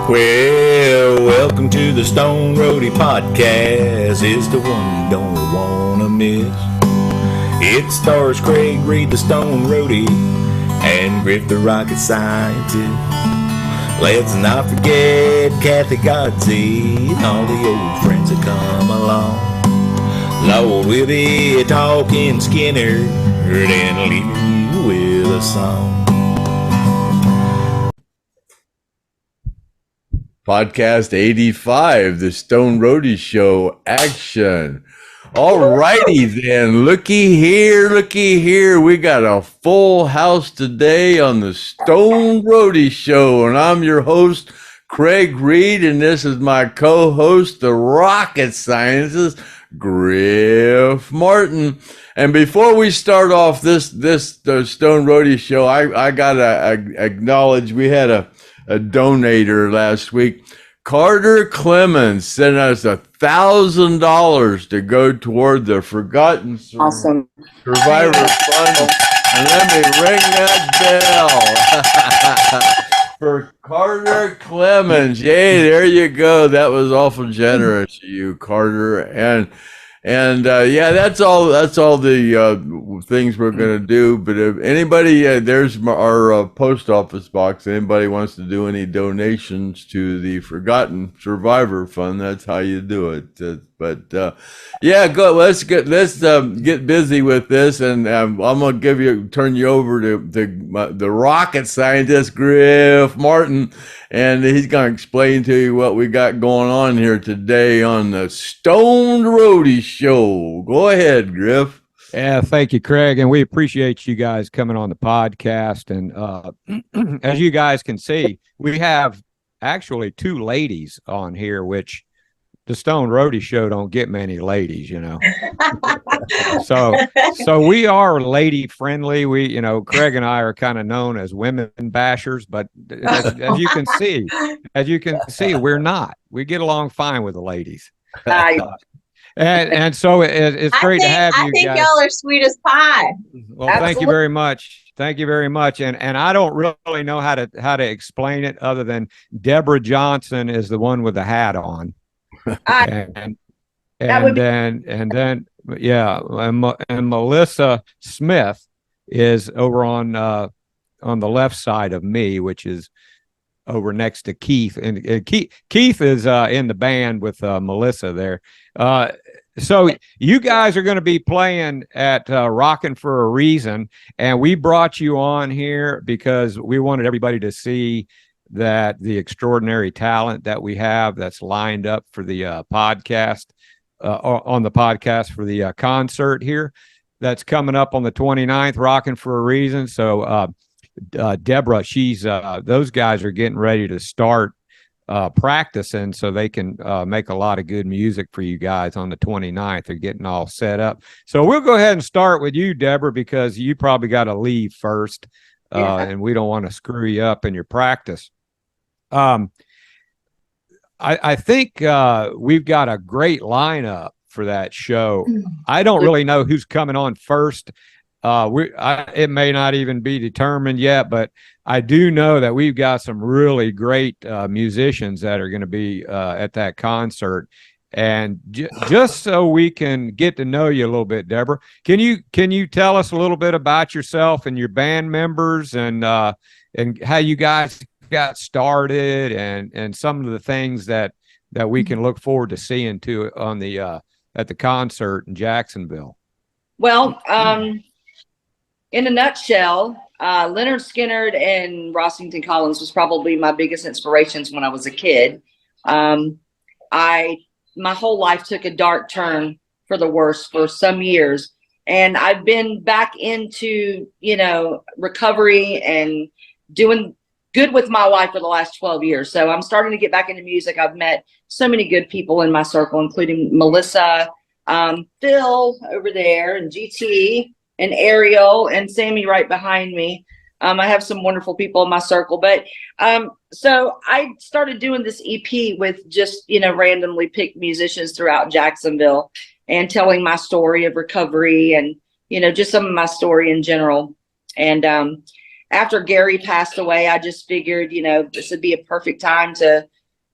Well, welcome to the Stone Roadie podcast. It's the one you don't want to miss. It stars Craig Reed, the Stone Roadie, and Griff, the rocket scientist. Let's not forget Kathy Godsey and all the old friends that come along. Lord, we'll be talking Skynyrd and leaving you with a song. Podcast 85, the Stone Roadie Show action. All righty then, looky here. We got a full house today on the Stone Roadie Show, and I'm your host, Craig Reed, and this is my co-host, the rocket scientist, Griff Martin. And before we start off the Stone Roadie Show, I gotta acknowledge we had a donator last week. Carter Clemens sent us $1,000 to go toward the Forgotten Survivor Fund. And let me ring that bell for Carter Clemens. Yay, there you go. That was awful generous of you, Carter. And yeah, that's all the things we're going to do. But if anybody, there's our post office box. Anybody wants to do any donations to the Forgotten Survivor Fund, that's how you do it. Yeah, go. Let's get busy with this, and I'm going to turn you over to the rocket scientist, Griff Martin, and he's going to explain to you what we got going on here today on the Stone Roadie Show. Go ahead, Griff. Yeah, thank you, Craig, and we appreciate you guys coming on the podcast. And as you guys can see, we have actually two ladies on here, which the Stone Roadie Show don't get many ladies, you know. So we are lady friendly. We, Craig and I are kind of known as women bashers, but as you can see, we're not. We get along fine with the ladies. And so it's great to have you guys. I think y'all are sweet as pie. Well, absolutely. Thank you very much. Thank you very much. And I don't really know how to explain it other than DEBRA Johnson is the one with the hat on. And Melissa Smith is over on the left side of me, which is over next to Keith, and Keith is in the band with Melissa there. So you guys are going to be playing at Rockin' for a Reason, and we brought you on here because we wanted everybody to see that the extraordinary talent that we have that's lined up for the podcast, on the podcast for the concert here that's coming up on the 29th, Rockin' for a Reason. So DEBRA, she's those guys are getting ready to start practicing so they can make a lot of good music for you guys on the 29th. They're getting all set up. So we'll go ahead and start with you, DEBRA, because you probably got to leave first, and we don't want to screw you up in your practice. I think we've got a great lineup for that show. I don't really know who's coming on first. It may not even be determined yet, but I do know that we've got some really great musicians that are going to be at that concert. And just so we can get to know you a little bit, DEBRA, can you tell us a little bit about yourself and your band members and how you guys got started and some of the things that we can look forward to seeing on the at the concert in Jacksonville? Well, in a nutshell, Lynyrd Skynyrd and Rossington Collins was probably my biggest inspirations when I was a kid. My whole life took a dark turn for the worse for some years, and I've been back into recovery and doing good with my life for the last 12 years. So I'm starting to get back into music. I've met so many good people in my circle, including Melissa, Phil over there, and GT, and Ariel, and Sammy right behind me. I have some wonderful people in my circle. But so I started doing this EP with just, randomly picked musicians throughout Jacksonville and telling my story of recovery and, just some of my story in general. And after Gary passed away, I just figured, this would be a perfect time to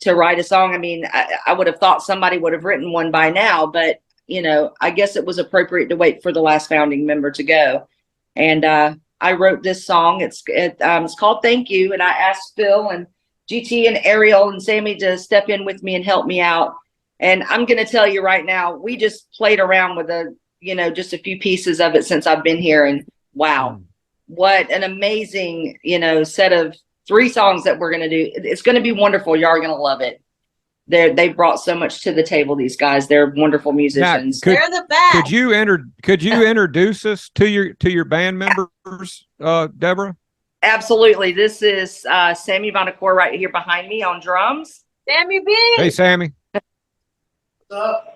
write a song. I mean, I would have thought somebody would have written one by now, but I guess it was appropriate to wait for the last founding member to go. And I wrote this song. It's called Thank You. And I asked Phil and GT and Ariel and Sammy to step in with me and help me out. And I'm going to tell you right now, we just played around with just a few pieces of it since I've been here. And wow, what an amazing, set of 3 songs that we're going to do. It's going to be wonderful. You are going to love it. They brought so much to the table. These guys, they're wonderful musicians. They're the best. Could you introduce us to your band members, Deborah? Absolutely. This is Sammy Bonacore right here behind me on drums. Sammy B. Hey, Sammy.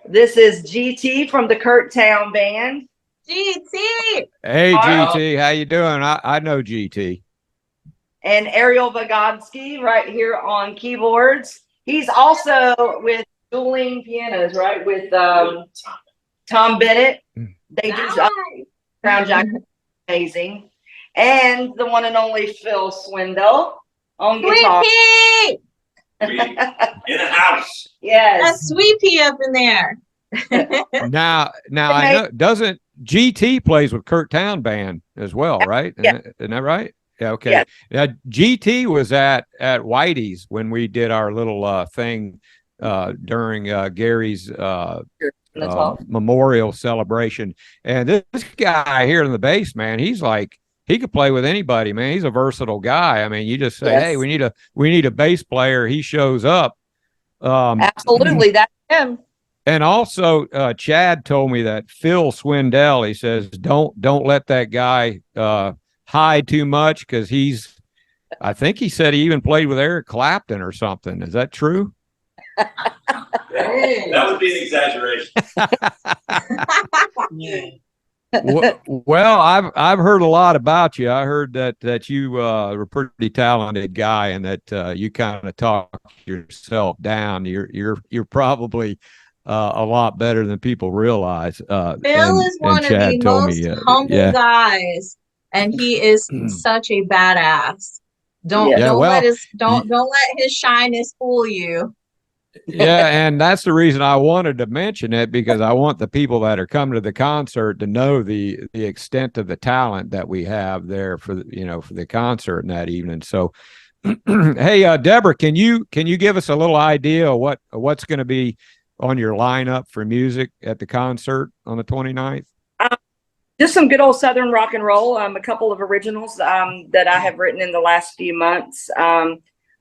This is GT from the Kirktown band. GT. Hey, GT, how you doing? I know GT. And Ariel Vagodsky right here on keyboards. He's also with dueling pianos, right? With Tom Bennett. They do Crown Jack, amazing. And the one and only Phil Swindell on guitar. Sweepy! In the house. Yes. That's Sweepy up in there. Now I know, doesn't GT plays with Kirktown band as well, right? Yeah. Isn't that right? Yeah. Okay. Yeah. Now GT was at Whitey's when we did our little thing during Gary's memorial celebration, and this guy here in the bass, man, he's like, he could play with anybody, man. He's a versatile guy. I mean, you just say, hey, we need a bass player. He shows up. Absolutely, that's him. And also, Chad told me that Phil Swindell, he says, don't let that guy hide too much, because I think he said he even played with Eric Clapton or something. Is that true? That would be an exaggeration. Well, I've heard a lot about you. I heard that you were a pretty talented guy, and that you kind of talk yourself down. You're probably a lot better than people realize. Phil is one of the most humble guys, and he is such a badass. Don't let his shyness fool you. Yeah, and that's the reason I wanted to mention it, because I want the people that are coming to the concert to know the extent of the talent that we have there for the concert that evening. So, hey, Deborah, can you give us a little idea of what's going to be on your lineup for music at the concert on the 29th? Just some good old Southern rock and roll. A couple of originals that I have written in the last few months.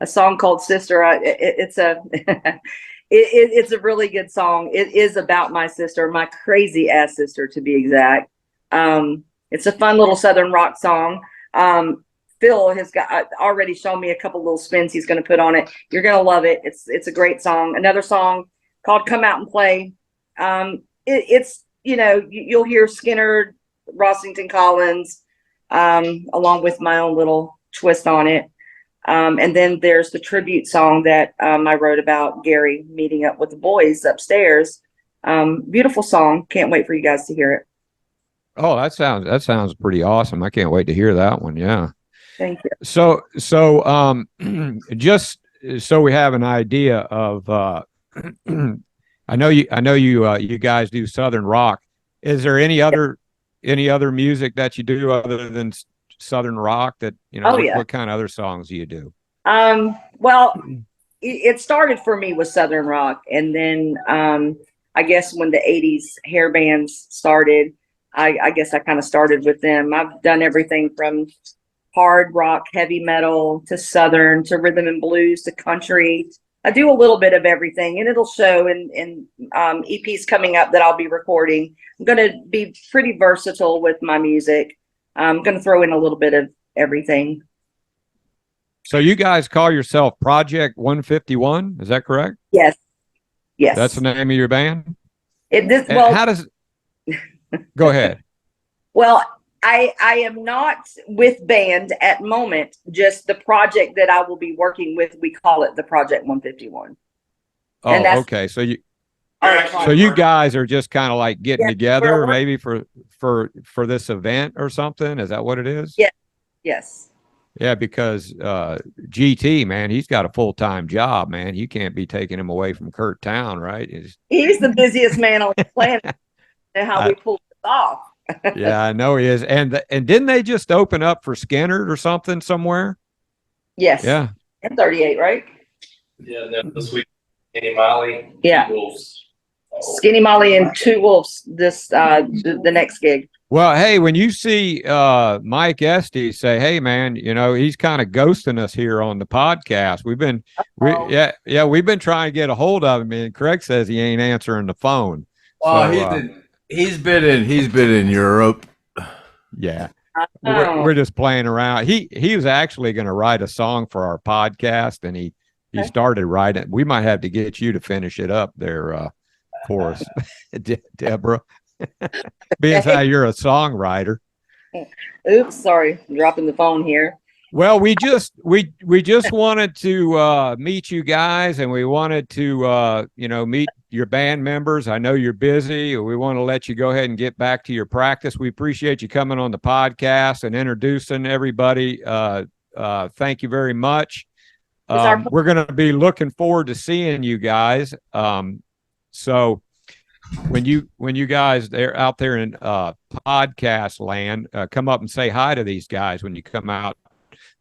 A song called Sister. It's a really good song. It is about my sister, my crazy ass sister, to be exact. It's a fun little Southern rock song. Phil has already shown me a couple little spins he's going to put on it. You're going to love it. It's a great song. Another song called Come Out and Play. It's you'll hear Skynyrd, Rossington Collins, along with my own little twist on it. And then there's the tribute song that I wrote about Gary meeting up with the boys upstairs. Beautiful song. Can't wait for you guys to hear it. Oh, that sounds pretty awesome. I can't wait to hear that one. Yeah. Thank you. So just so we have an idea of, I know you guys do Southern rock. Is there any other music that you do other than Southern rock that, what kind of other songs do you do? Well, it started for me with Southern rock. And then, I guess when the 80s hair bands started, I guess I kind of started with them. I've done everything from hard rock, heavy metal, to Southern, to rhythm and blues, to country. I do a little bit of everything, and it'll show in EPs coming up that I'll be recording. I'm going to be pretty versatile with my music. I'm going to throw in a little bit of everything. So you guys call yourself Project 151, is that correct? Yes. Yes. That's the name of your band? How does go ahead. Well, I am not with band at moment, just the project that I will be working with. We call it the Project 151. Oh, okay. So you guys are just kind of like getting together maybe for this event or something. Is that what it is? Yeah. Yes. Yeah, because GT, man, he's got a full-time job, man. You can't be taking him away from Kurt Town, right? He's the busiest man on the planet. And how we pulled this off. Yeah, I know he is. And didn't they just open up for Skynyrd or something somewhere? Yes. Yeah. And 38, right? Yeah, this week, Skinny Molly. Yeah. Skinny Molly and Two Wolves this the next gig. Well, hey, when you see Mike Esty say, "Hey, man, he's kind of ghosting us here on the podcast." We've been trying to get a hold of him, and Craig says he ain't answering the phone. Oh, so, he's been in Europe. Yeah, we're just playing around. He was actually going to write a song for our podcast, and he started writing. We might have to get you to finish it up there for us, Deborah. Being as how you're a songwriter. Oops, sorry, I'm dropping the phone here. Well, we just wanted to meet you guys, and we wanted to meet your band members. I know you're busy. We want to let you go ahead and get back to your practice. We appreciate you coming on the podcast and introducing everybody. Thank you very much. We're going to be looking forward to seeing you guys. So when you guys they're out there in podcast land, come up and say hi to these guys when you come out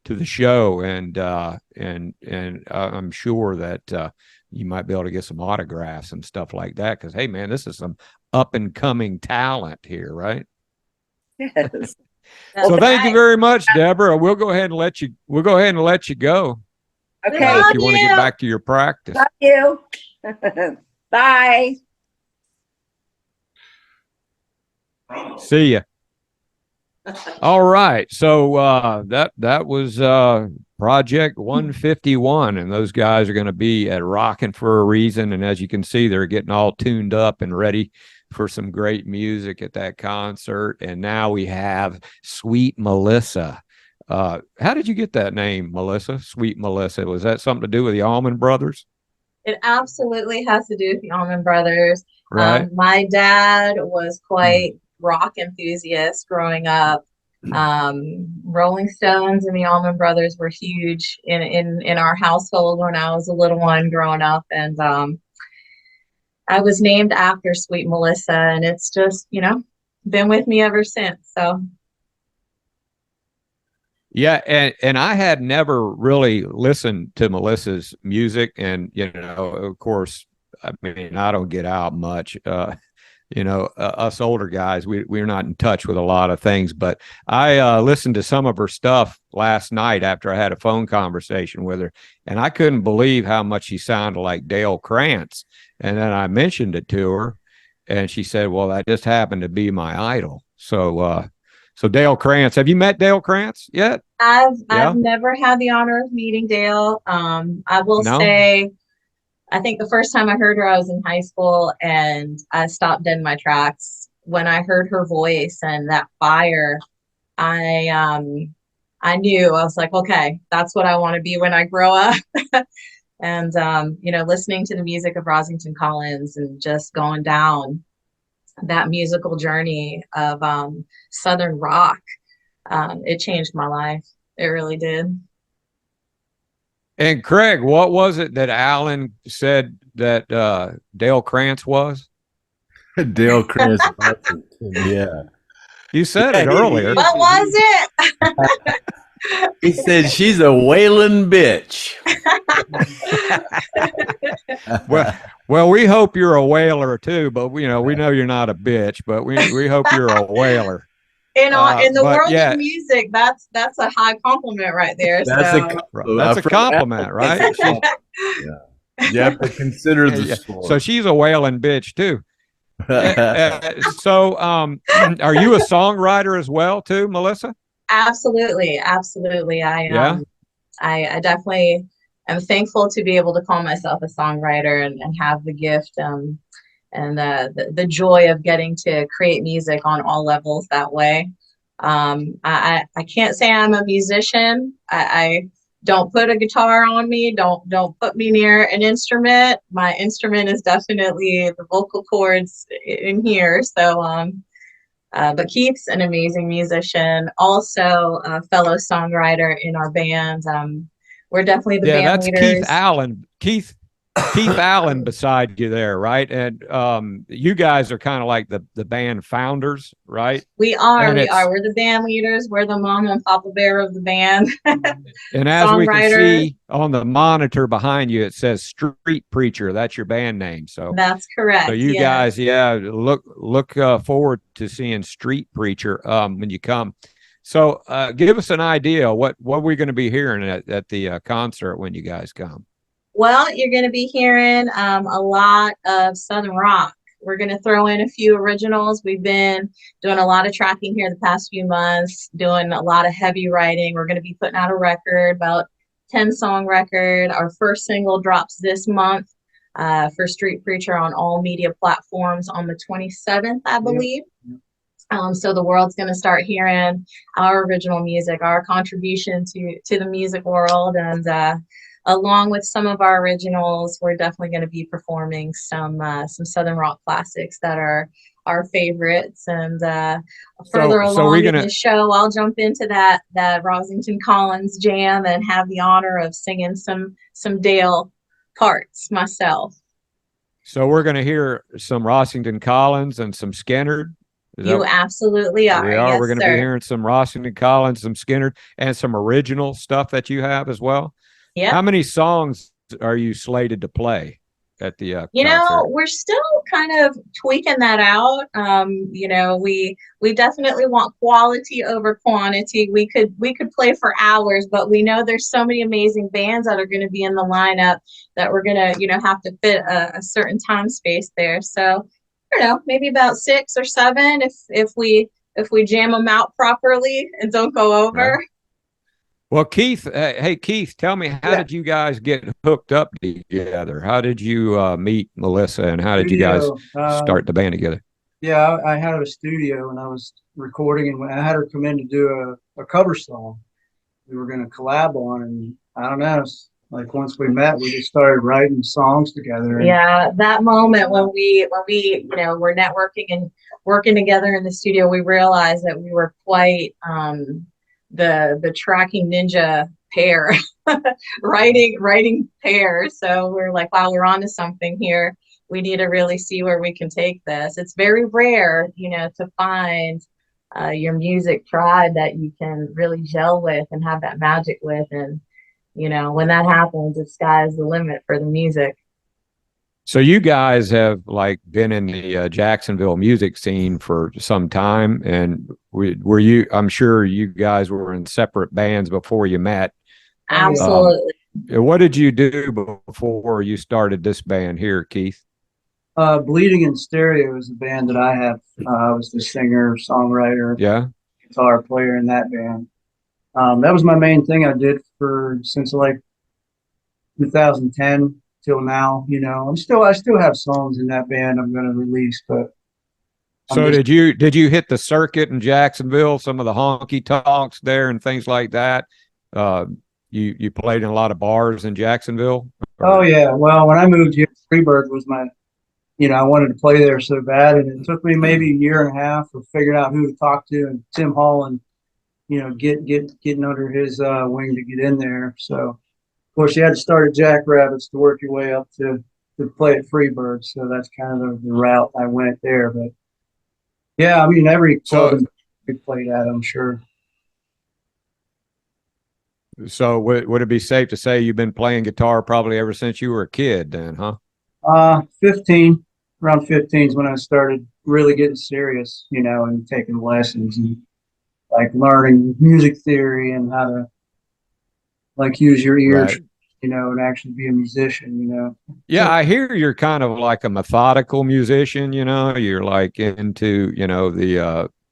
to the show, and I'm sure that you might be able to get some autographs and stuff like that, because hey, man, this is some up and coming talent here, right? Yes. So thank you very much, Deborah. We'll go ahead and let you go. Okay. If you want to get back to your practice. Love you. Bye. See ya. All right. So that was Project 151, and those guys are going to be at Rockin' for a reason. And as you can see, they're getting all tuned up and ready for some great music at that concert. And now we have Sweet Melissa. How did you get that name, Melissa? Sweet Melissa. Was that something to do with the Allman Brothers? It absolutely has to do with the Allman Brothers. Right. My dad was quite rock enthusiast growing up. Rolling Stones and the Allman Brothers were huge in our household when I was a little one growing up, and I was named after Sweet Melissa, and it's just been with me ever since. So yeah, and I had never really listened to Melissa's music, and of course, I mean, I don't get out much. Us older guys, we're not in touch with a lot of things, but I listened to some of her stuff last night after I had a phone conversation with her, and I couldn't believe how much she sounded like Dale Krantz. And then I mentioned it to her, and she said, well, that just happened to be my idol. So Dale Krantz, have you met Dale Krantz yet? I've never had the honor of meeting Dale. I will say, I think the first time I heard her, I was in high school, and I stopped dead in my tracks when I heard her voice and that fire. I knew, I was like, okay, that's what I want to be when I grow up. And listening to the music of Rosington Collins and just going down that musical journey of Southern rock, it changed my life. It really did. And Craig, what was it that Alan said that Dale Krantz was? Dale Krantz, yeah. You said it earlier. What was it? He said she's a wailing bitch. Well, we hope you're a whaler too, but we know you're not a bitch, but we hope you're a whaler. In the world of music, that's a high compliment right there. That's a compliment, right? You have to consider the score. So she's a wailing bitch too. So are you a songwriter as well too, Melissa? Absolutely. I definitely am thankful to be able to call myself a songwriter and have the gift and the joy of getting to create music on all levels that way. I can't say I'm a musician. I don't put a guitar on me. Don't put me near an instrument. My instrument is definitely the vocal cords in here. So But Keith's an amazing musician, also a fellow songwriter in our band. We're definitely the band that's leaders. Keith Allen. Keith Allen beside you there, right? And you guys are kind of like the band founders, right? We are. We're the band leaders. We're the mama and papa bear of the band. And as we can see on the monitor behind you, it says Street Preacher. That's your band name. So that's correct. So you guys, look forward to seeing Street Preacher when you come. So give us an idea. What are we going to be hearing at the concert when you guys come? Well, you're going to be hearing a lot of Southern rock. We're going to throw in a few originals. We've been doing a lot of tracking here the past few months, doing a lot of heavy writing. We're going to be putting out a record, about 10-song record. Our first single drops this month for Street Preacher on all media platforms on the 27th, I believe. So the world's going to start hearing our original music, our contribution to the music world, and along with some of our originals, we're definitely going to be performing some Southern rock classics that are our favorites. And further along in the show, I'll jump into that Rossington Collins jam and have the honor of singing some Dale parts myself. So we're going to hear some Rossington Collins and some Skynyrd. You absolutely are. We are. Yes, we're going to be hearing some Rossington Collins, some Skynyrd, and some original stuff that you have as well. Yeah. How many songs are you slated to play at the concert? We're still kind of tweaking that out. We definitely want quality over quantity. We could play for hours, but we know there's so many amazing bands that are going to be in the lineup that we're going to have to fit a certain time space there. So I don't know, maybe about 6 or 7 if we jam them out properly and don't go over. Right. Well, Keith, hey, Keith, tell me, how did you guys get hooked up together? How did you meet Melissa, and how did you guys start the band together? Yeah, I had a studio and I was recording, and when I had her come in to do a cover song we were going to collab on, and I don't know, like once we met, we just started writing songs together. Yeah, that moment when we were networking and working together in the studio, we realized that we were quite the tracking ninja pair, writing pair. So we're like, wow, we're onto something here. We need to really see where we can take this. It's very rare, to find your music tribe that you can really gel with and have that magic with. And, when that happens, the sky's the limit for the music. So you guys have been in the Jacksonville music scene for some time, and I'm sure you guys were in separate bands before you met. Absolutely. What did you do before you started this band here, Keith? Bleeding in Stereo is the band that I have. I was the singer, songwriter, guitar player in that band. That was my main thing I did since 2010 till now. I still have songs in that band I'm going to release. But did you hit the circuit in Jacksonville? Some of the honky tonks there and things like that. You played in a lot of bars in Jacksonville. Oh yeah. Well, when I moved here, Freebird was my. I wanted to play there so bad, and it took me maybe a year and a half of figuring out who to talk to, and Tim Holland, getting under his wing to get in there. So, of course, you had to start at Jackrabbits to work your way up to play at Freebird. So that's kind of the route I went there. But yeah, I mean, every club we played at, I'm sure. So would it be safe to say you've been playing guitar probably ever since you were a kid then, huh? 15. Around 15 is when I started really getting serious, and taking lessons and learning music theory and how to use your ears, and actually be a musician, Yeah, I hear you're kind of like a methodical musician, you're into,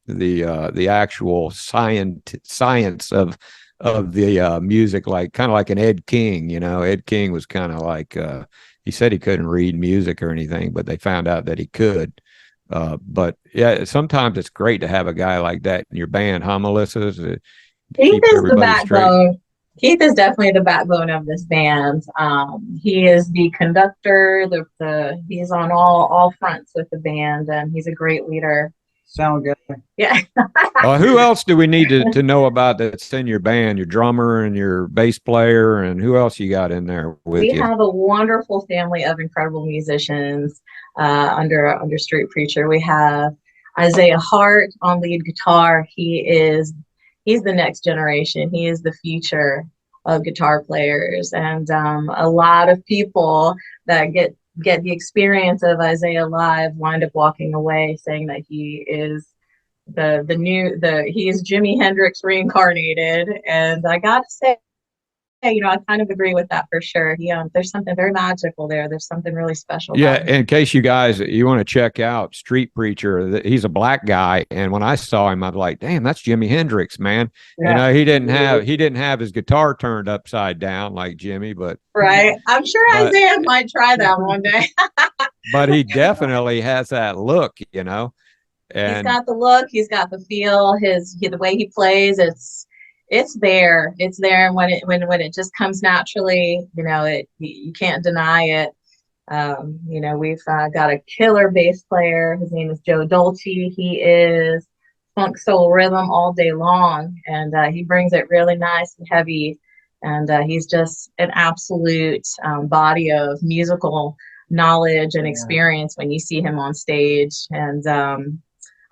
the actual science of the music, kind of like an Ed King, Ed King was kind of like, he said he couldn't read music or anything, but they found out that he could. But yeah, sometimes it's great to have a guy like that in your band, huh, Melissa? Keith is the backbone. Keith is definitely the backbone of this band. He is the conductor. He's on all fronts with the band, and he's a great leader. sound guy. Yeah. Who else do we need to know about that's in your band? Your drummer and your bass player, and who else you got in there with We you? have a wonderful family of incredible musicians under Street Preacher. We have Isaiah Hart on lead guitar. He's the next generation. He is the future of guitar players, and a lot of people that get the experience of Isaiah live wind up walking away saying that he is he is Jimi Hendrix reincarnated. And I gotta say, I kind of agree with that for sure. There's something very magical there. There's something really special. Yeah, in case you want to check out Street Preacher, he's a black guy, and when I saw him, I was like, "Damn, that's Jimi Hendrix, man." Yeah. He didn't have his guitar turned upside down like Jimmy, but right. I'm sure Isaiah might try that one day. But he definitely has that look, And he's got the look, he's got the feel, the way he plays. It's there, and when it just comes naturally, you can't deny it. We've got a killer bass player. His name is Joe Dolce. He is funk soul rhythm all day long, and he brings it really nice and heavy, and he's just an absolute body of musical knowledge and experience when you see him on stage. And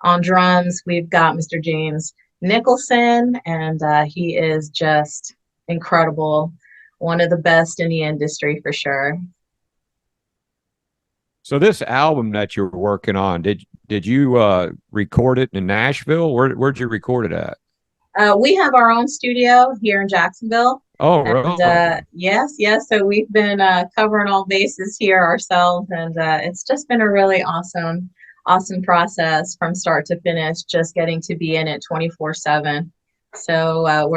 on drums, we've got Mr. James Nicholson, and he is just incredible, one of the best in the industry for sure. So this album that you're working on, did you record it in Nashville? Where'd you record it at? We have our own studio here in Jacksonville. Oh, and, really? Yes. So we've been covering all bases here ourselves, and it's just been a really awesome process from start to finish, just getting to be in it 24/7. So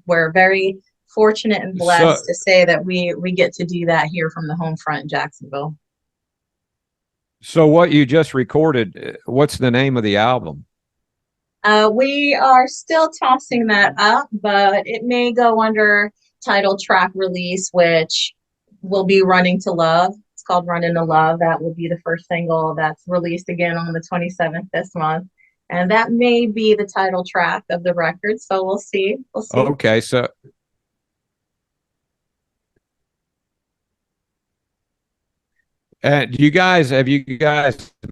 we're very fortunate and blessed to say that we get to do that here from the home front in Jacksonville. So what you just recorded, what's the name of the album? We are still tossing that up, but it may go under title track release, which will be Running to Love. It's called Running to Love. That will be the first single that's released again on the 27th this month. And that may be the title track of the record. So we'll see. Okay. So have you guys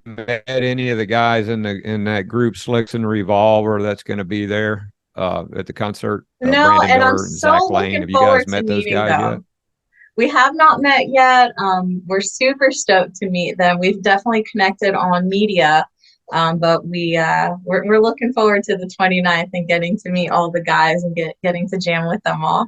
met any of the guys in that group Slicks and Revolver that's going to be there at the concert? No, Brandon and Miller I'm so looking forward to meeting them. We have not met yet. We're super stoked to meet them. We've definitely connected on media, but we're looking forward to the 29th and getting to meet all the guys and getting to jam with them all.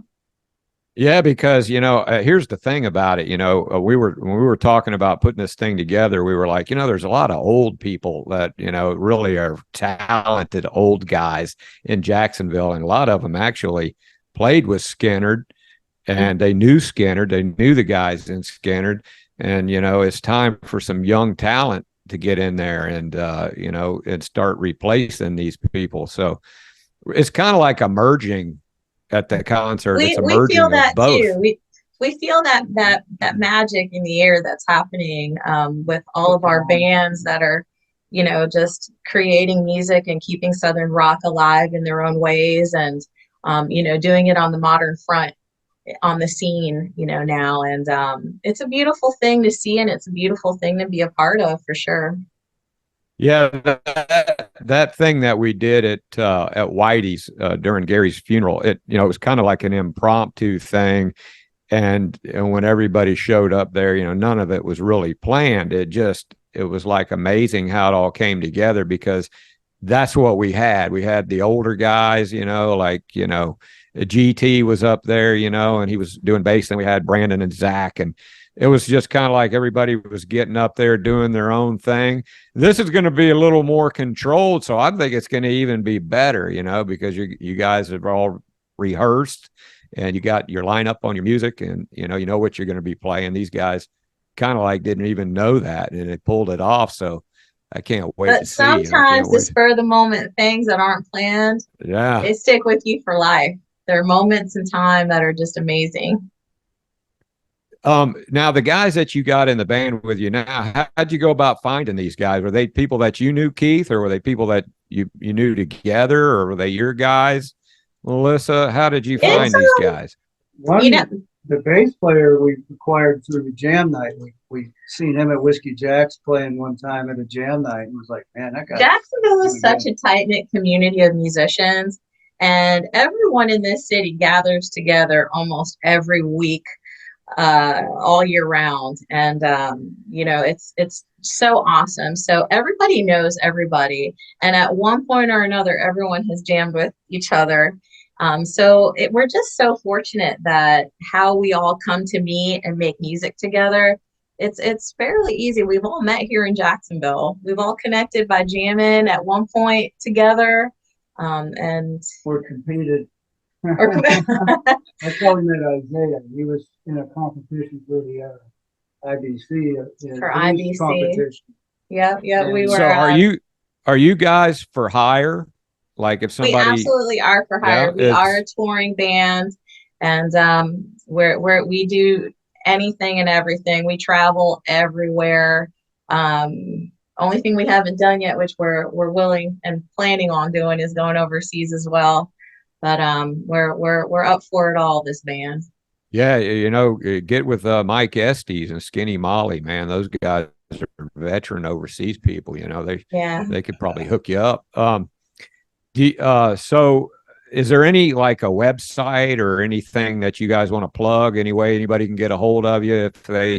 Yeah, because here's the thing about it. When we were talking about putting this thing together, we were like, there's a lot of old people that really are talented old guys in Jacksonville, and a lot of them actually played with Skynyrd, and they knew Skynyrd, they knew the guys in Skynyrd, and it's time for some young talent to get in there and and start replacing these people. So it's kind of like a merging. At the concert, we feel that too. We feel that magic in the air that's happening with all of our bands that are, just creating music and keeping Southern rock alive in their own ways, and doing it on the modern front on the scene, now. And it's a beautiful thing to see, and it's a beautiful thing to be a part of for sure. Yeah, that thing that we did at Whitey's during Gary's funeral, it was kind of like an impromptu thing, and when everybody showed up there, none of it was really planned. It was like amazing how it all came together, because that's what we had. We had the older guys, GT was up there, and he was doing bass. Then we had Brandon and Zach, and it was just kind of like everybody was getting up there doing their own thing. This is going to be a little more controlled, so I think it's going to even be better, because you guys have all rehearsed and you got your lineup on your music, and you know what you're going to be playing. These guys kind of like didn't even know that, and it pulled it off. So I can't wait to see. But sometimes the spur of the moment things that aren't planned, they stick with you for life. There are moments in time that are just amazing. Now the guys that you got in the band with you now, how'd you go about finding these guys? Were they people that you knew, Keith, or were they people that you knew together, or were they your guys, Melissa? How did you find these guys? The bass player we acquired through the jam night. We seen him at Whiskey Jack's playing one time at a jam night and was like, man, that guy. Jacksonville is such a tight-knit community of musicians, and everyone in this city gathers together almost every week, all year round. And it's so awesome. So everybody knows everybody, and at one point or another, everyone has jammed with each other. We're just so fortunate that how we all come to meet and make music together. It's fairly easy. We've all met here in Jacksonville. We've all connected by jamming at one point together, and we're competed. That's how we met Isaiah. He was in a competition for the IBC. For IBC competition. Yeah, we were. So are you guys for hire? Like if somebody, we absolutely are for hire. We are a touring band, and we do anything and everything. We travel everywhere. Only thing we haven't done yet, which we're willing and planning on doing, is going overseas as well. But we're up for it all, this band. Yeah, get with Mike Estes and Skinny Molly, man. Those guys are veteran overseas people. They could probably hook you up. So is there any like a website or anything that you guys want to plug? Any way anybody can get a hold of you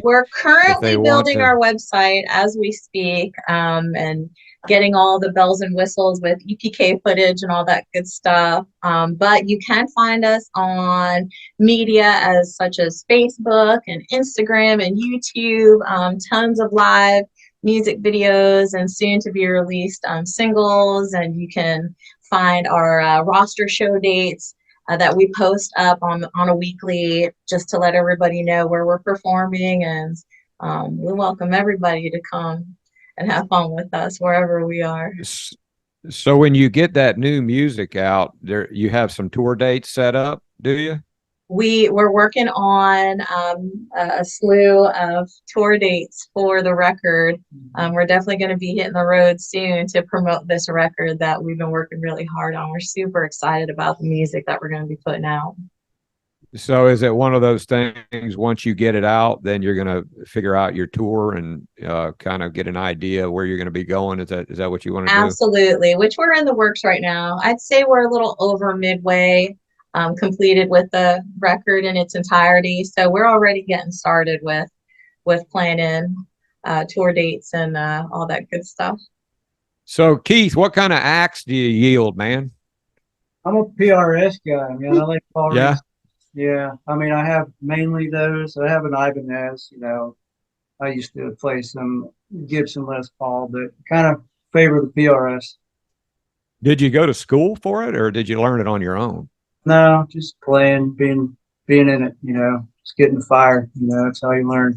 we're currently building our website as we speak, and getting all the bells and whistles with EPK footage and all that good stuff. But you can find us on media such as Facebook and Instagram and YouTube, tons of live music videos and soon to be released singles. And you can find our roster show dates that we post up on a weekly, just to let everybody know where we're performing. And we welcome everybody to come and have fun with us wherever we are. So when you get that new music out, you have some tour dates set up, do you? We're working on a slew of tour dates for the record. We're definitely going to be hitting the road soon to promote this record that we've been working really hard on. We're super excited about the music that we're going to be putting out. So is it one of those things, once you get it out, then you're going to figure out your tour and kind of get an idea where you're going to be going? Is that what you want to do? Absolutely, which we're in the works right now. I'd say we're a little over midway completed with the record in its entirety. So we're already getting started with planning tour dates and all that good stuff. So Keith, what kind of acts do you yield, man? I'm a PRS guy, man. I like Paul. Yeah. Yeah. I mean, I have mainly those. I have an Ibanez, I used to play some Gibson Les Paul, but kind of favor the PRS. Did you go to school for it, or did you learn it on your own? No, just playing, being in it, just getting the fire, that's how you learn.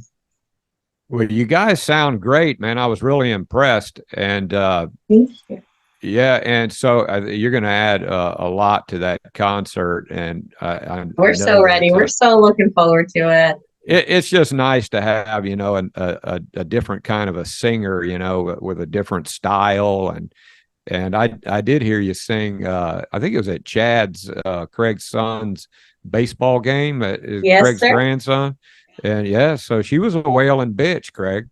Well, you guys sound great, man. I was really impressed. And yeah, and so you're going to add a lot to that concert. And we're so ready. We're so looking forward to it. It's just nice to have, a different kind of a singer, with a different style. And I did hear you sing, I think it was at Chad's, Craig's son's baseball game, yes, Craig's sir. grandson. And yeah, so she was a wailing bitch, Craig.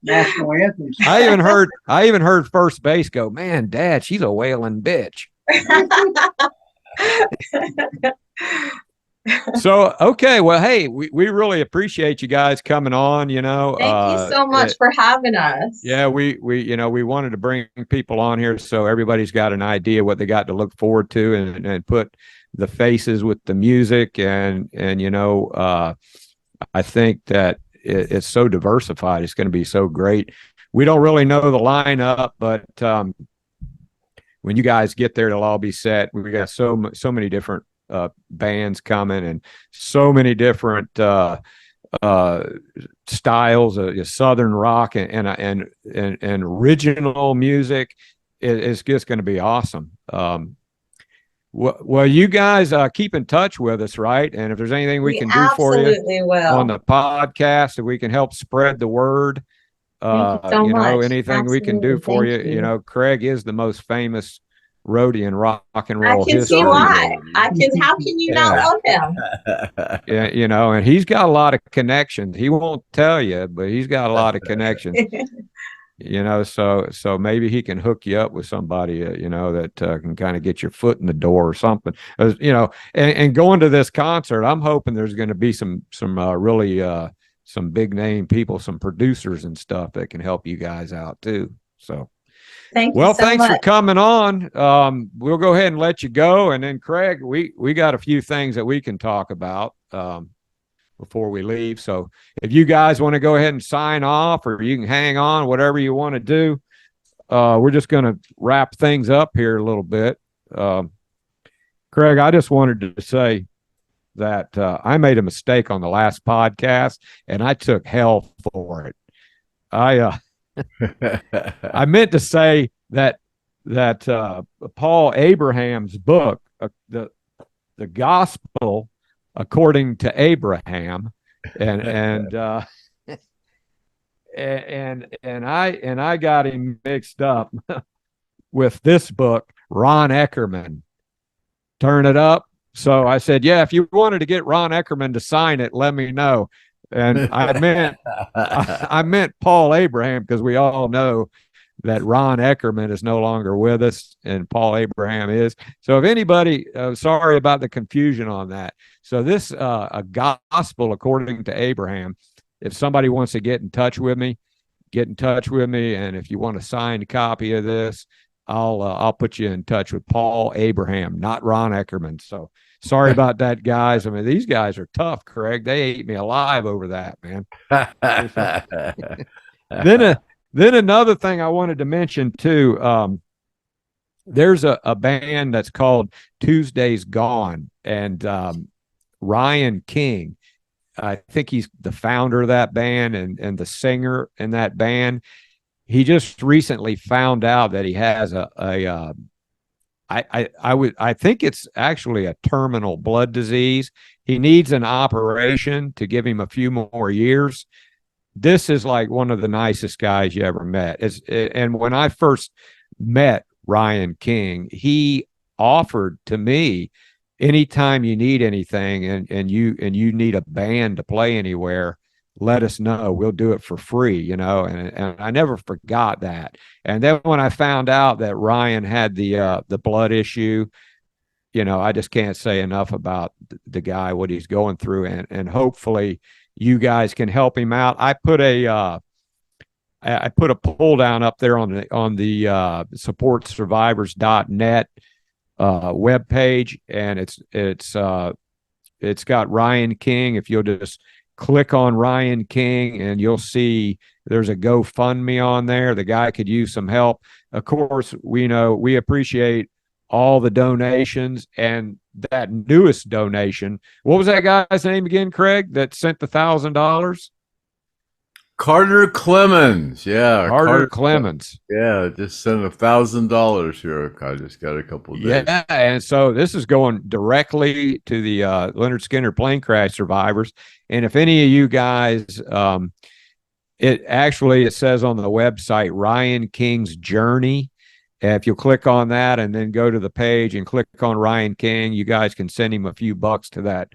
National anthem. I even heard first base go, man, Dad, she's a wailing bitch. So, okay. Well, hey, we really appreciate you guys coming on, Thank you so much for having us. Yeah, we wanted to bring people on here so everybody's got an idea what they got to look forward to and put the faces with the music. And I think that it's so diversified. It's going to be so great. We don't really know the lineup, but when you guys get there, it'll all be set. We got so many different bands coming and so many different styles of Southern rock and original music. It's just going to be awesome. Well, you guys keep in touch with us, right? And if there's anything we can do for you on the podcast, if we can help spread the word, Thank you so you know, much. anything we can do for you. You know, Craig is the most famous roadie in rock and roll I can history. see why. How can you not love him? Yeah, you know, and he's got a lot of connections. He won't tell you, but he's got a lot of connections. You know, so maybe he can hook you up with somebody, you know, that can kind of get your foot in the door or something. You know, and going to this concert, I'm hoping there's going to be some really some big name people, some producers and stuff that can help you guys out too. So, thanks for coming on. We'll go ahead and let you go, and then Craig, we got a few things that we can talk about before we leave. So if you guys want to go ahead and sign off, or you can hang on, whatever you want to do, we're just going to wrap things up here a little bit. Craig, I just wanted to say that I made a mistake on the last podcast, and I took hell for it. I meant to say that Paul Abraham's book, the Gospel according to Abraham, and I got him mixed up with this book, Ron Eckerman, Turn It Up. So I said, yeah, if you wanted to get Ron Eckerman to sign it, let me know. And I meant Paul Abraham, because we all know that Ron Eckerman is no longer with us and Paul Abraham is. So if anybody, sorry about the confusion on that. So this, a Gospel according to Abraham, if somebody wants to get in touch with me. And if you want a signed copy of this, I'll put you in touch with Paul Abraham, not Ron Eckerman. So sorry about that, guys. I mean, these guys are tough, Craig. They ate me alive over that, man. Then another thing I wanted to mention too, there's a band that's called Tuesday's Gone, and Ryan King, I think he's the founder of that band and the singer in that band. He just recently found out that he has I think it's actually a terminal blood disease. He needs an operation to give him a few more years. This is like one of the nicest guys you ever met. And when I first met Ryan King, he offered to me, anytime you need anything and you need a band to play anywhere, let us know. We'll do it for free, you know. And I never forgot that. And then when I found out that Ryan had the blood issue, you know, I just can't say enough about the guy, what he's going through, and hopefully you guys can help him out. I put a pull down up there on the supportsurvivors.net webpage, and it's got Ryan King. If you'll just click on Ryan King, and you'll see there's a GoFundMe on there. The guy could use some help. Of course, we appreciate all the donations, and that newest donation. What was that guy's name again, Craig, that sent the $1,000? Carter Clemens. Yeah. Carter Clemens. Yeah. Just sent $1,000 here. I just got a couple of days. Yeah. And so this is going directly to the Lynyrd Skynyrd plane crash survivors. And if any of you guys, it says on the website, Ryan King's Journey. If you'll click on that and then go to the page and click on Ryan King, you guys can send him a few bucks to that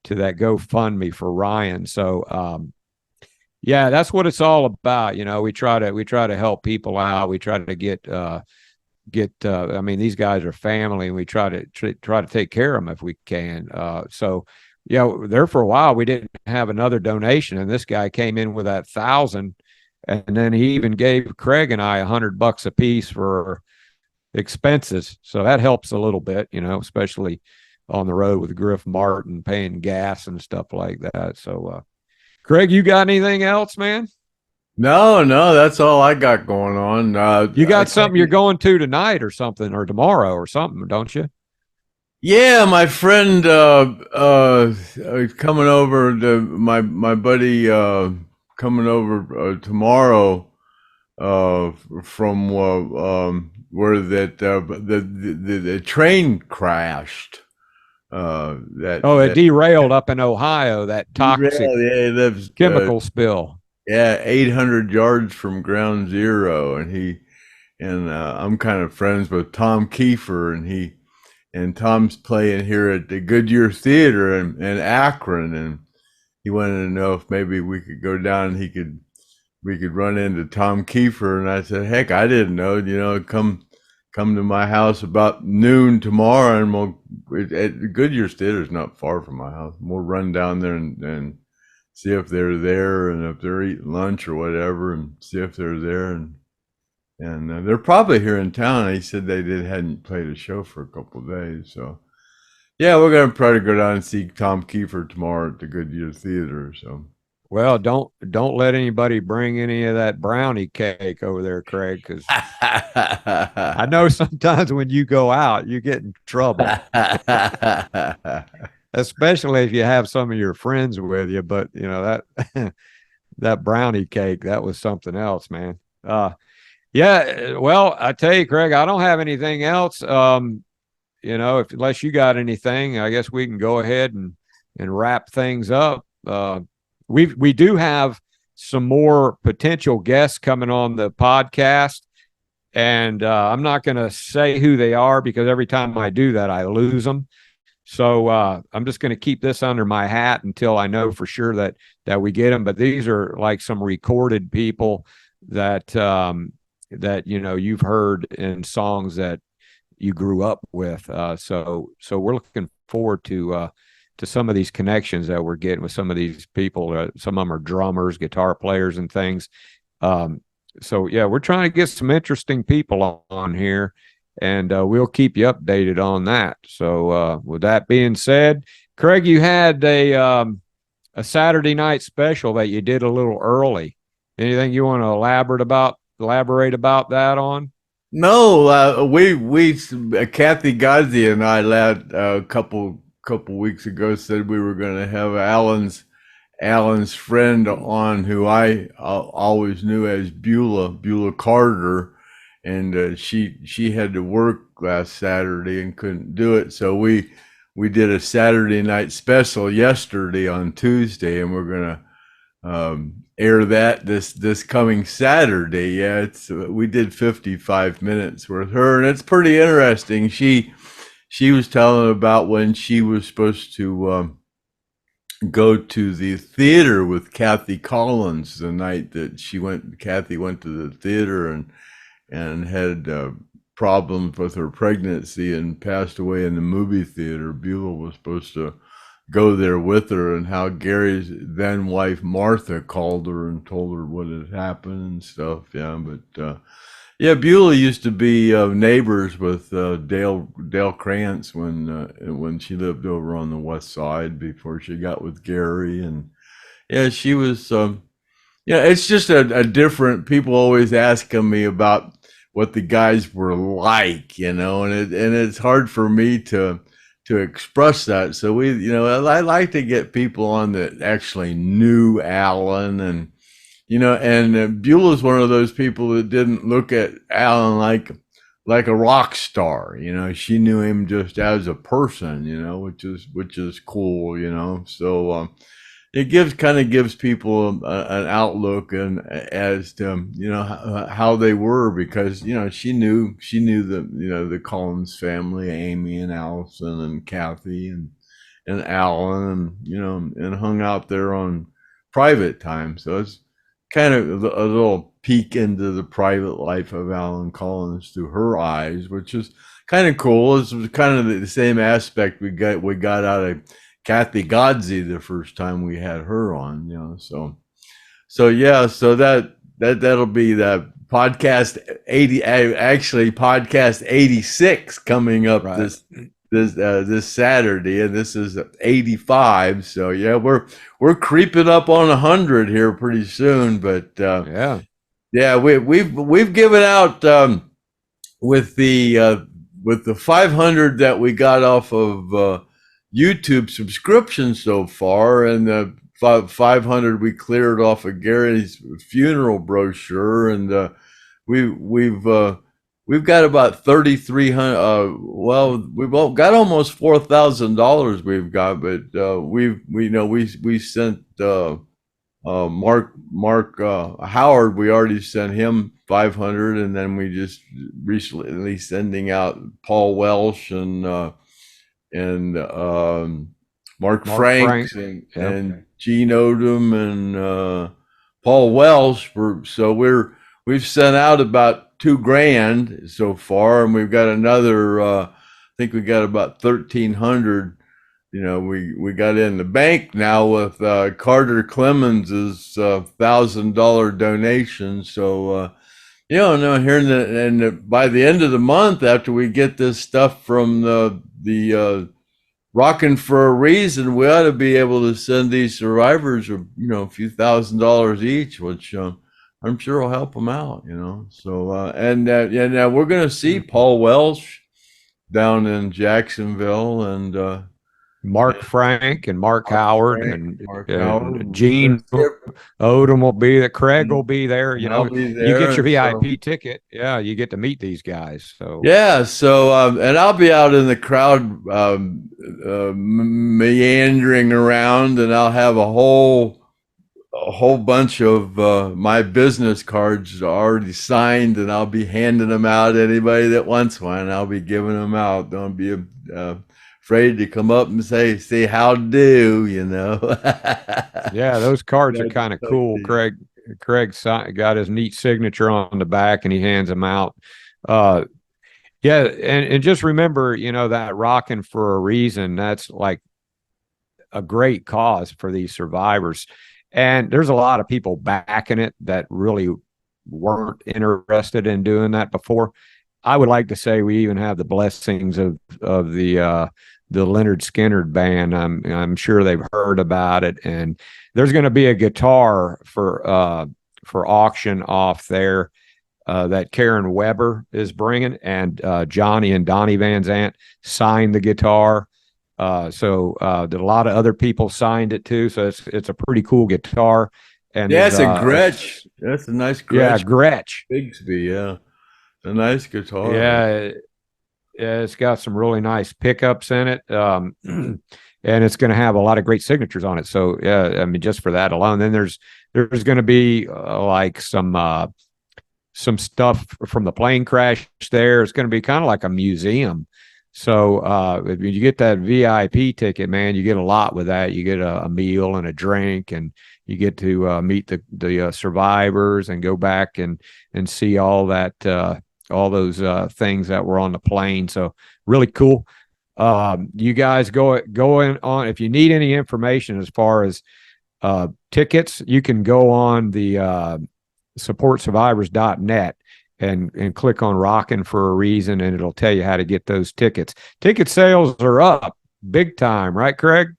GoFundMe for Ryan. So, yeah, that's what it's all about. You know, we try to help people out. We try to get, I mean, these guys are family, and we try to take care of them if we can. So, yeah, there for a while, we didn't have another donation, and this guy came in with that 1,000, and then he even gave Craig and I $100 a piece for expenses. So that helps a little bit, you know, especially on the road with Griff Martin, paying gas and stuff like that. So, Craig, you got anything else, man? No, that's all I got going on. You got something you're going to tonight or something, or tomorrow or something, don't you? Yeah, my friend coming over, my buddy coming over tomorrow from where that the train crashed. It derailed up in Ohio. That toxic he lives chemical spill. 800 yards from ground zero, and I'm kind of friends with Tom Kiefer, and Tom's playing here at the Goodyear Theater in Akron, and he wanted to know if maybe we could go down and we could run into Tom Kiefer, and I said, heck, I didn't know, come to my house about noon tomorrow, and at Goodyear Theater is not far from my house. We'll run down there and see if they're there, and if they're eating lunch or whatever, and see if they're there, and they're probably here in town. He said they hadn't played a show for a couple of days, so yeah, we're gonna try to go down and see Tom Kiefer tomorrow at the Goodyear Theater. So, well, don't let anybody bring any of that brownie cake over there, Craig, because I know sometimes when you go out, you get in trouble. Especially if you have some of your friends with you, but that that brownie cake, that was something else, man. Yeah, well, I tell you, Craig, I don't have anything else. Unless you got anything, I guess we can go ahead and wrap things up. We do have some more potential guests coming on the podcast, and I'm not going to say who they are because every time I do that, I lose them. So I'm just going to keep this under my hat until I know for sure that we get them. But these are like some recorded people that you've heard in songs that you grew up with. So we're looking forward to some of these connections that we're getting with some of these people. Some of them are drummers, guitar players, and things. So yeah, we're trying to get some interesting people on here, and we'll keep you updated on that. So with that being said, Craig, you had a Saturday night special that you did a little early. Anything you want to elaborate about that on? No, we Kathy Gozzi and I a couple weeks ago said we were going to have Alan's friend on, who I always knew as Beulah Carter, and she had to work last Saturday and couldn't do it, so we did a Saturday night special yesterday on Tuesday, and we're gonna air that this coming Saturday. Yeah, we did 55 minutes with her, and it's pretty interesting. She was telling about when she was supposed to go to the theater with Kathy Collins the night that Kathy went to the theater and had problems with her pregnancy and passed away in the movie theater. Beulah was supposed to go there with her, and how Gary's then wife Martha called her and told her what had happened and stuff. Yeah, but Beulah used to be neighbors with Dale Krantz when she lived over on the west side before she got with Gary, and yeah, she was. It's just a different. People always asking me about what the guys were like, and it's hard for me to express that. So I like to get people on that actually knew Alan, and Beulah's one of those people that didn't look at Alan like a rock star. She knew him just as a person, which is cool. So it gives people an outlook and as to how they were, because she knew the Collins family, Amy and Allison and Kathy and Alan, and hung out there on private time. So it's kind of a little peek into the private life of Alan Collins through her eyes, which is kind of cool. It was kind of the same aspect we got out of Kathy Gozzi the first time we had her on, so that'll be the podcast 80, actually podcast 86 coming up right. this Saturday, and this is 85. So yeah, we're creeping up on 100 here pretty soon, but we've given out with the 500 that we got off of YouTube subscription so far, and the 500 we cleared off of Gary's funeral brochure, and we've we've got about 3,300. Well, we've all got almost $4,000. We've got, but we sent Mark Howard. We already sent him 500, and then we just recently sending out Paul Welsh and Mark Franks and Gene Odom and Paul Welsh. We've sent out about $2,000 so far, and we've got another. I think we got about 1,300. We got in the bank now with Carter Clemens's $1,000 donation. So no, here by the end of the month, after we get this stuff from the Rockin' for a Reason, we ought to be able to send these survivors a few $1,000s each, which I'm sure will help them out. So now we're going to see Paul Welsh down in Jacksonville, and Mark Frank and Mark Howard and Gene Odom will be there. Craig will be there. You get your VIP ticket. Yeah, you get to meet these guys. So and I'll be out in the crowd meandering around, and I'll have a whole bunch of my business cards already signed, and I'll be handing them out. Anybody that wants one, I'll be giving them out. Don't be afraid to come up and say how do. Yeah, those cards are kind of cool. Craig got his neat signature on the back, and he hands them out. And just remember, that Rockin' for a Reason, that's like a great cause for these survivors. And there's a lot of people backing it that really weren't interested in doing that before. I would like to say we even have the blessings of the Lynyrd Skynyrd band. I'm sure they've heard about it, and there's going to be a guitar for auction off there that Karen Weber is bringing, and Johnny and Donnie Van Zant signed the guitar. So a lot of other people signed it too. So it's a pretty cool guitar. And it's a Gretsch. That's a nice Gretsch. Yeah, Gretsch. Bigsby. Yeah, a nice guitar. Yeah, it's got some really nice pickups in it, and it's going to have a lot of great signatures on it. So yeah, I mean, just for that alone, then there's going to be like some stuff from the plane crash there. It's going to be kind of like a museum. So if you get that VIP ticket, man, you get a lot with that. You get a meal and a drink, and you get to meet the survivors and go back and see all that, all those things that were on the plane. So really cool. You guys go in on, if you need any information as far as tickets, you can go on the supportsurvivors.net and click on Rockin' for a Reason, and it'll tell you how to get those tickets. Ticket sales are up big time, right, Craig?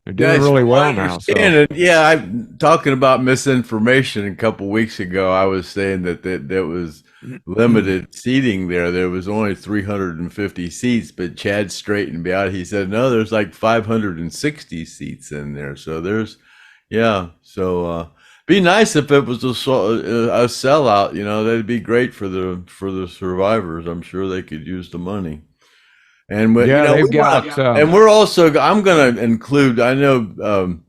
They're doing really well now. So. Yeah, I'm talking about misinformation a couple of weeks ago. I was saying that there was limited seating there. There was only 350 seats, but Chad straightened me out. He said, no, there's like 560 seats in there. So be nice if it was a sellout. That'd be great for the survivors. I'm sure they could use the money. And and we're also. I'm going to include. I know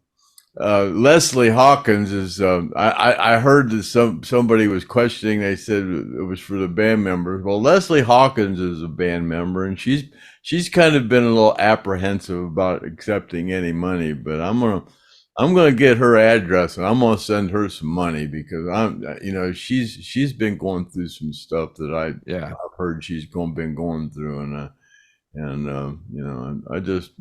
Leslie Hawkins is. I heard that somebody was questioning. They said it was for the band members. Well, Leslie Hawkins is a band member, and she's kind of been a little apprehensive about accepting any money. But I'm gonna get her address, and I'm gonna send her some money, because she's been going through some stuff that I've heard she's been going through, and I just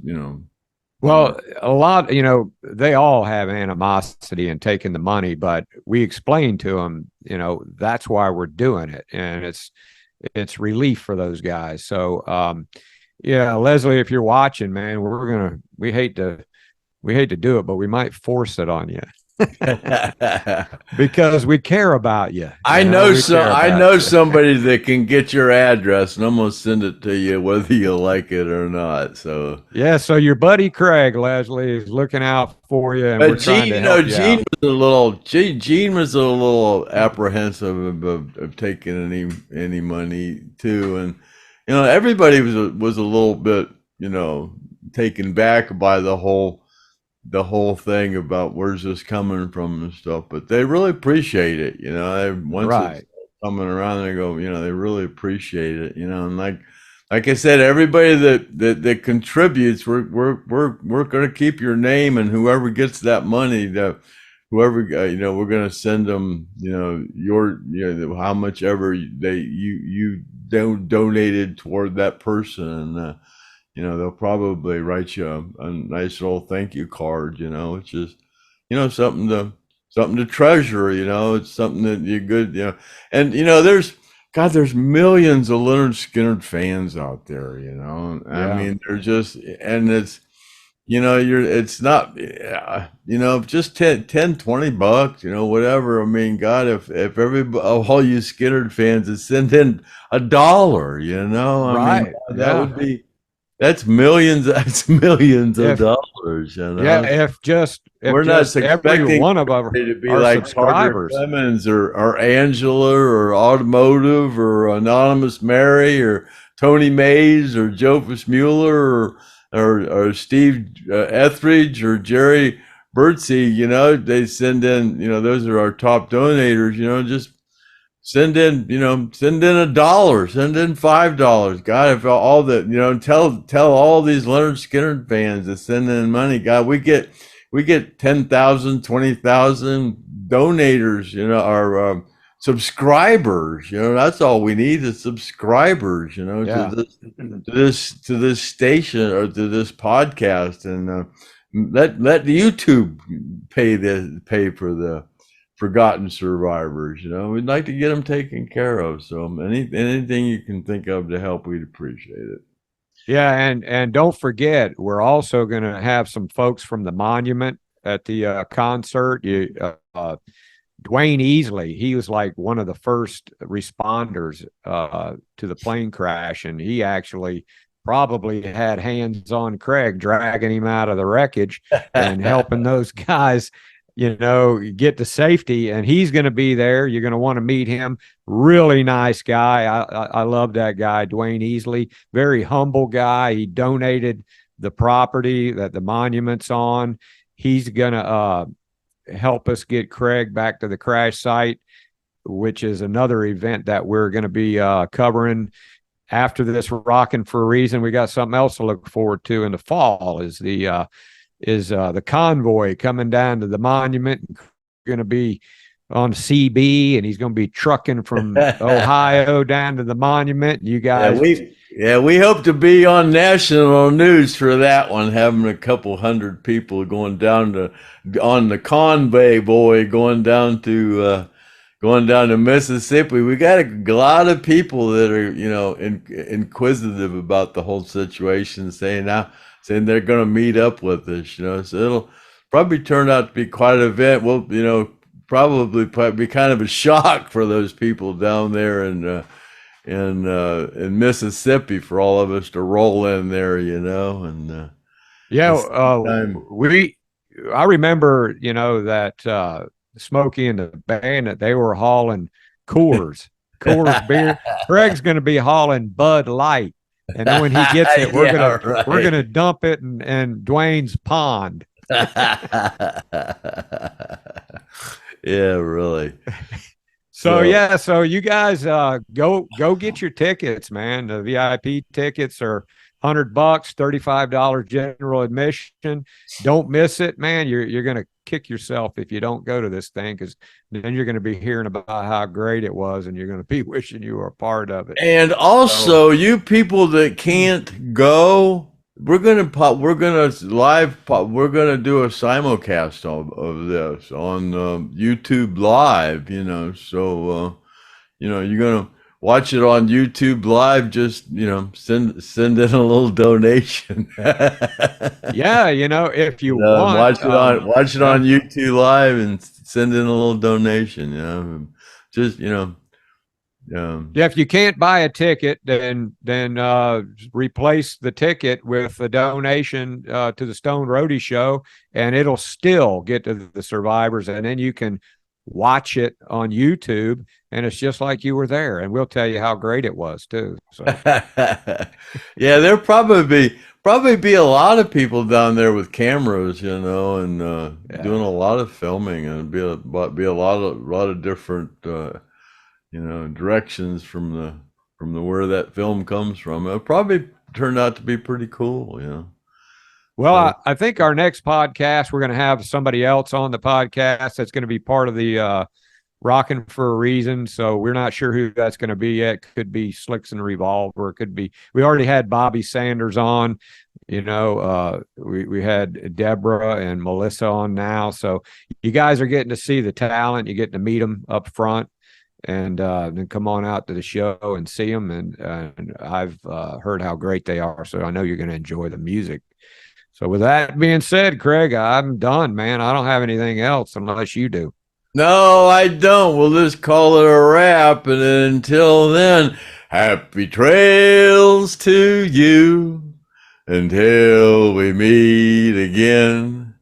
well, a lot, they all have animosity in taking the money, but we explained to them, that's why we're doing it, and it's relief for those guys. So Leslie, if you're watching, man, we hate to do it, but we might force it on you. because we care about you. I know somebody that can get your address, and I'm gonna send it to you whether you like it or not. So yeah, so your buddy Craig Leslie is looking out for you, and we're trying to help you Gene out. Gene was a little apprehensive of taking any money too, and everybody was a little bit taken back by the whole thing about where's this coming from and stuff, but they really appreciate it. Once it's coming around, they go, they really appreciate it. And like I said, everybody that contributes, we're going to keep your name, and whoever gets that money, whoever we're going to send them, your how much ever you donated toward that person, and they'll probably write you a nice little thank you card. It's just something to treasure. It's something that you're good. And there's millions of Lynyrd Skynyrd fans out there. I mean, they're just, and it's it's not just 10 $20, whatever. I mean, God, if everybody, all you Skynyrd fans would send in $1, I mean, that would be. That's millions. That's millions of dollars. Yeah, if we're not expecting every one of our to be our like subscribers, Carter Clemens or Angela or Automotive or Anonymous Mary or Tony Mays or Joseph Mueller or Steve Etheridge or Jerry Birdsey, they send in. Those are our top donators. Just send in $1, send in $5. God, if all that, tell all these Lynyrd Skynyrd fans to send in money. God, we get 10,000, 20,000 donators, our subscribers. That's all we need is subscribers. To this station or to this podcast, and let YouTube pay for the forgotten survivors. We'd like to get them taken care of. So anything you can think of to help, we'd appreciate it. Yeah, and don't forget, we're also going to have some folks from the monument at the concert. Dwayne Easley, he was like one of the first responders to the plane crash, and he actually probably had hands on Craig, dragging him out of the wreckage and helping those guys get to safety, and he's going to be there. You're going to want to meet him. Really nice guy. I love that guy, Dwayne Easley. Very humble guy. He donated the property that the monument's on. He's going to help us get Craig back to the crash site, which is another event that we're going to be covering after this Rockin' for a Reason. We got something else to look forward to in the fall is the convoy coming down to the monument. Going to be on CB, and he's going to be trucking from Ohio down to the monument. You guys, we hope to be on national news for that one, having a couple hundred people going down on the convoy going down to Mississippi. We got a lot of people that are inquisitive about the whole situation, saying they're going to meet up with us, so it'll probably turn out to be quite an event. We'll, probably be kind of a shock for those people down there in Mississippi for all of us to roll in there, and I remember, that Smokey and the Bandit, they were hauling Coors beer. Greg's going to be hauling Bud Light. And then when he gets it, we're gonna dump it in Dwayne's pond. Yeah, really. So you guys go get your tickets, man. The VIP tickets are $100, $35 general admission. Don't miss it, man. You're gonna kick yourself if you don't go to this thing, because then you're going to be hearing about how great it was, and you're going to be wishing you were a part of it. And also, you people that can't go, we're going to do a simulcast of this on YouTube Live. So you're gonna watch it on YouTube live, just send in a little donation. Yeah, if you want, watch it on YouTube live and send in a little donation. Just if you can't buy a ticket, then replace the ticket with a donation to the Stoned Roadie show, and it'll still get to the survivors, and then you can watch it on YouTube, and it's just like you were there, and we'll tell you how great it was too. So. Yeah, there'll probably be a lot of people down there with cameras, and doing a lot of filming, and be a lot of different directions from the where that film comes from. It'll probably turn out to be pretty cool. Well, I think our next podcast, we're going to have somebody else on the podcast that's going to be part of the Rockin' for a Reason. So we're not sure who that's going to be yet. Could be Slicks and Revolver. It could be. We already had Bobby Sanders on. We had DEBRA and Melissa on now. So you guys are getting to see the talent. You're getting to meet them up front. And then come on out to the show and see them. And I've heard how great they are. So I know you're going to enjoy the music. So with that being said, Craig, I'm done, man. I don't have anything else unless you do. No, I don't. We'll just call it a wrap. And until then, happy trails to you until we meet again.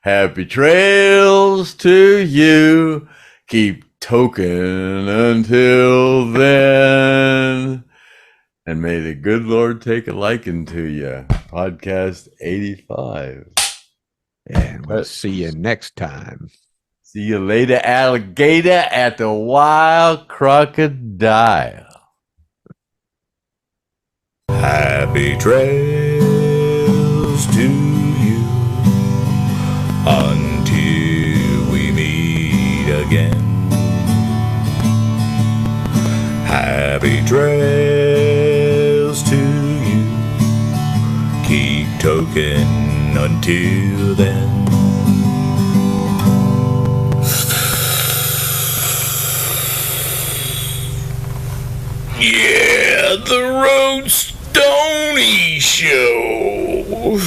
Happy trails to you. Keep token until then. And may the good Lord take a liking to you. Podcast 85. And we'll see you next time. See you later, alligator at the Wild Crocodile. Happy trails to you until we meet again. Happy trails to you. Keep token until then. Yeah, the Road Stoney Show.